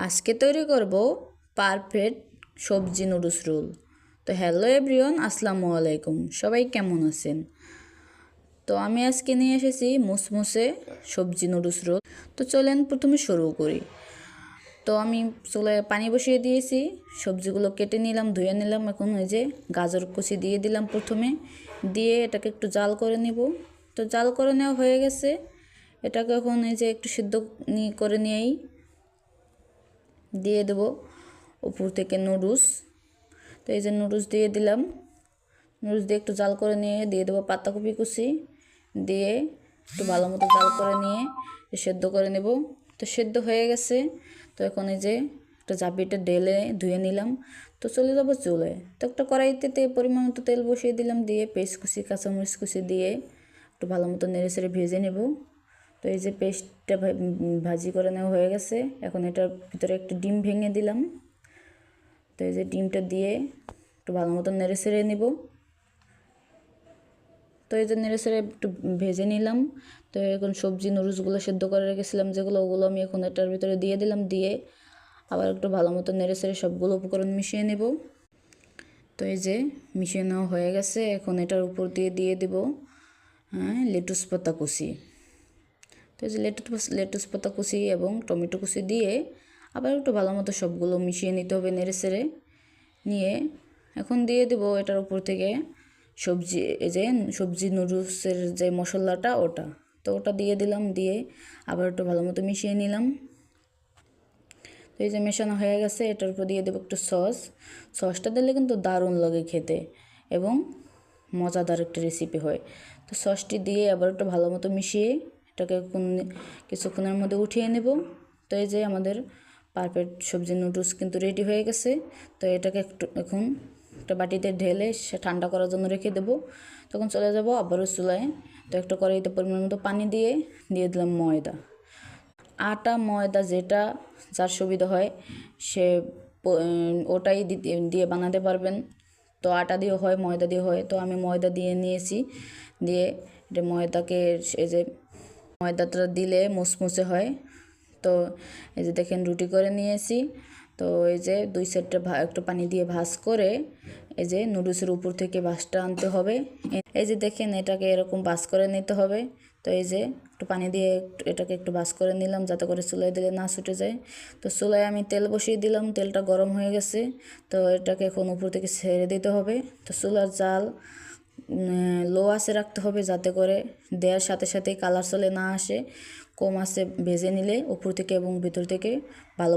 আজকে তৈরি করব পারফেক্ট সবজি নুডলস রোল। তো হ্যালো এভরিওয়ান, আসসালামু আলাইকুম। সবাই কেমন আছেন? তো আমি আজকে নিয়ে এসেছি মুসমুসে সবজি নুডলস রোল। তো চলেন প্রথমে শুরু করি। তো আমি চুলায় পানি বসিয়ে দিয়েছি, সবজিগুলো কেটে নিলাম, ধুয়ে নিলাম। এখন ওই যে গাজর কুচি দিয়ে দিলাম প্রথমে, দিয়ে এটাকে একটু জাল করে নিব। তো জাল করে নেওয়া হয়ে গেছে, এটাকে এখন এই যে একটু সিদ্ধ করে নিয়েই দিয়ে দেব উপর থেকে নুডলস। তো এই যে নুডলস দিয়ে দিলাম, নুডলস দিয়ে একটু জাল করে নিয়ে দিয়ে দেবো পাতাকপি কুচি, দিয়ে একটু ভালো মতো জাল করে নিয়ে সেদ্ধ করে নেব। তো সেদ্ধ হয়ে গেছে, তো এখন এই যে একটা ঝাঁপিটা ঢেলে ধুয়ে নিলাম। তো চলে যাবো চুলে। তো একটা কড়াইতে পরিমাণ মতো তেল বসিয়ে দিলাম, দিয়ে পেস্ট কুচি কাঁচামরিচ কুচি দিয়ে একটু ভালো মতো নেড়ে চেড়ে ভেজে নেব। তো এই যে পেস্টটা ভাজি করে নেওয়া হয়ে গেছে, এখন এটার ভিতরে একটা ডিম ভেঙে দিলাম। তো এই যে ডিমটা দিয়ে একটু ভালো মতো নেড়ে চেড়ে নেব। তো এই যে নেড়ে চেড়ে একটু ভেজে নিলাম। তো এখন সবজি নুডলসগুলো সেদ্ধ করে রেখেছিলাম যেগুলো, ওগুলো আমি এখন এটার ভিতরে দিয়ে দিলাম, দিয়ে আবার একটু ভালো মতো নেড়ে চেড়ে সবগুলো উপকরণ মিশিয়ে নেব। তো এই যে মিশিয়ে নেওয়া হয়ে গেছে, এখন এটার উপর দিয়ে দেব লেটুস পাতা কুচি। তো এই যে লেটুস পাতা কুচি এবং টমেটো কুচি দিয়ে আবার একটু ভালো মতো সবগুলো মিশিয়ে নিতে হবে নেড়ে চেড়ে নিয়ে। এখন দিয়ে দেব এটার উপর থেকে সবজি, এই যে সবজি নুডলসের যে মশলাটা ওটা, তো ওটা দিয়ে দিলাম, দিয়ে আবার একটু ভালো মতো মিশিয়ে নিলাম। তো এই যে মেশানো হয়ে গেছে, এটার উপর দিয়ে দেবো একটু সসটা দিলে কিন্তু দারুণ লাগে খেতে এবং মজাদার একটা রেসিপি হয়। তো সসটি দিয়ে আবার একটু ভালো মতো মিশিয়ে এটাকে কিছুক্ষণের মধ্যে উঠিয়ে নেব। তো এই যে আমাদের পারফেক্ট সবজি নুডলস কিন্তু রেডি হয়ে গেছে। তো এটাকে একটু এখন একটা বাটিতে ঢেলে সে ঠান্ডা করার জন্য রেখে দেবো। তখন চলে যাব আবারও চুলায়। তো একটা কড়াইতে পরিমাণ মতো পানি দিয়ে দিলাম ময়দা। আটা ময়দা যেটা যার সুবিধা হয় সে ওটাই দিয়ে বানাতে পারবেন। তো আটা দিয়েও হয়, ময়দা দিয়ে হয়। তো আমি ময়দা দিয়ে নিয়েছি, দিয়ে এটা ময়দাকে এই যে ময়দাটা দিলে মুসমুসে হয়। তো এই যে দেখেন রুটি করে নিয়েছি। তো এই যে দুই সাইডটা একটু পানি দিয়ে ভাঁজ করে এই যে নুডলসের উপর থেকে ভাঁজটা আনতে হবে। এই যে দেখেন এটাকে এরকম ভাঁজ করে নিতে হবে। তো এই যে একটু পানি দিয়ে এটাকে একটু ভাঁজ করে নিলাম যাতে করে চুলায় দিলে না ছুটে যায়। তো চুলায় আমি তেল বসিয়ে দিলাম, তেলটা গরম হয়ে গেছে। তো এটাকে এখন উপর থেকে ছেড়ে দিতে হবে। তো চুলার জাল লো আঁচে রাখতে হবে যাতে করে দেওয়ার সাথে সাথেই কালার চলে না আসে। কম আঁচে ভেজে নিলে উপর থেকে এবং ভিতর থেকে ভালো